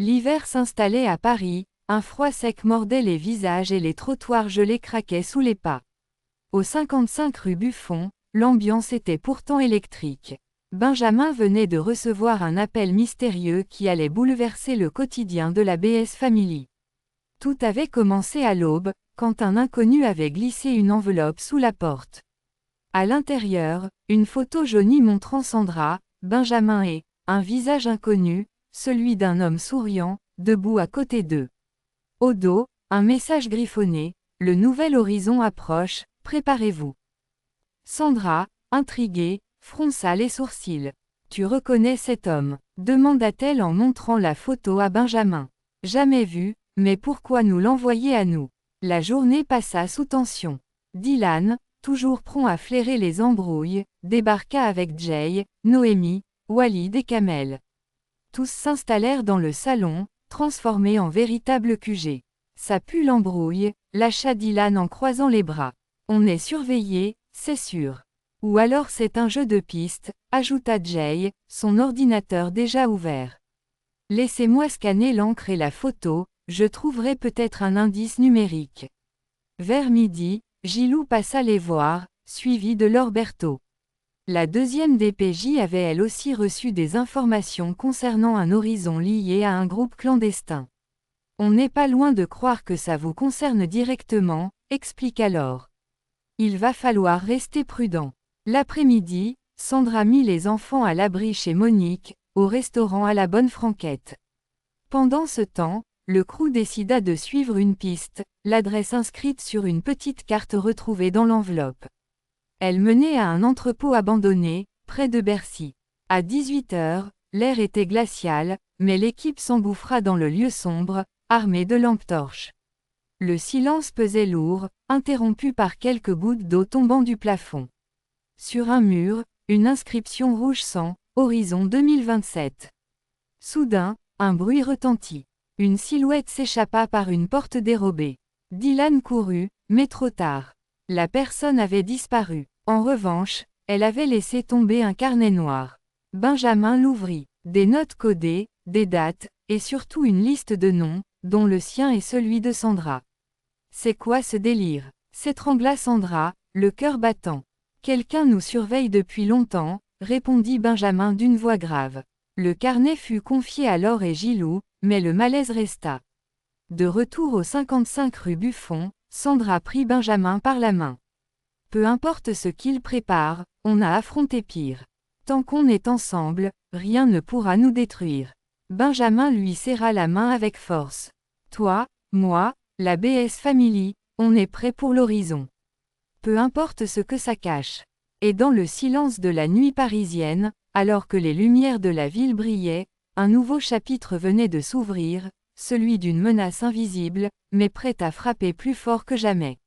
L'hiver s'installait à Paris, un froid sec mordait les visages et les trottoirs gelés craquaient sous les pas. Au 55 rue Buffon, l'ambiance était pourtant électrique. Benjamin venait de recevoir un appel mystérieux qui allait bouleverser le quotidien de la BS Family. Tout avait commencé à l'aube, quand un inconnu avait glissé une enveloppe sous la porte. À l'intérieur, une photo jaunie montrant Sandra, Benjamin et un visage inconnu, celui d'un homme souriant, debout à côté d'eux. Au dos, un message griffonné: le nouvel horizon approche, préparez-vous. Sandra, intriguée, fronça les sourcils. Tu reconnais cet homme? Demanda-t-elle en montrant la photo à Benjamin. Jamais vu, mais pourquoi nous l'envoyer à nous? La journée passa sous tension. Dylan, toujours prompt à flairer les embrouilles, débarqua avec Jay, Noémie, Walid et Kamel. Tous s'installèrent dans le salon, transformé en véritable QG. Ça pue l'embrouille, lâcha Dylan en croisant les bras. On est surveillé, c'est sûr. Ou alors c'est un jeu de piste, ajouta Jay, son ordinateur déjà ouvert. Laissez-moi scanner l'encre et la photo, je trouverai peut-être un indice numérique. Vers midi, Gilou passa les voir, suivi de Lorberto. La deuxième DPJ avait elle aussi reçu des informations concernant un horizon lié à un groupe clandestin. On n'est pas loin de croire que ça vous concerne directement, expliqua Laure. Il va falloir rester prudent. L'après-midi, Sandra mit les enfants à l'abri chez Monique, au restaurant à la Bonne Franquette. Pendant ce temps, le crew décida de suivre une piste, l'adresse inscrite sur une petite carte retrouvée dans l'enveloppe. Elle menait à un entrepôt abandonné, près de Bercy. À 18 h, l'air était glacial, mais l'équipe s'engouffra dans le lieu sombre, armée de lampes torches. Le silence pesait lourd, interrompu par quelques gouttes d'eau tombant du plafond. Sur un mur, une inscription rouge sang, Horizon 2027. Soudain, un bruit retentit. Une silhouette s'échappa par une porte dérobée. Dylan courut, mais trop tard. La personne avait disparu. En revanche, elle avait laissé tomber un carnet noir. Benjamin l'ouvrit. Des notes codées, des dates, et surtout une liste de noms, dont le sien et celui de Sandra. C'est quoi ce délire? S'étrangla Sandra, le cœur battant. Quelqu'un nous surveille depuis longtemps, répondit Benjamin d'une voix grave. Le carnet fut confié à Laure et Gilou, mais le malaise resta. De retour au 55 rue Buffon, Sandra prit Benjamin par la main. Peu importe ce qu'il prépare, on a affronté pire. Tant qu'on est ensemble, rien ne pourra nous détruire. Benjamin lui serra la main avec force. Toi, moi, la BS Family, on est prêt pour l'horizon. Peu importe ce que ça cache. Et dans le silence de la nuit parisienne, alors que les lumières de la ville brillaient, un nouveau chapitre venait de s'ouvrir, celui d'une menace invisible, mais prête à frapper plus fort que jamais.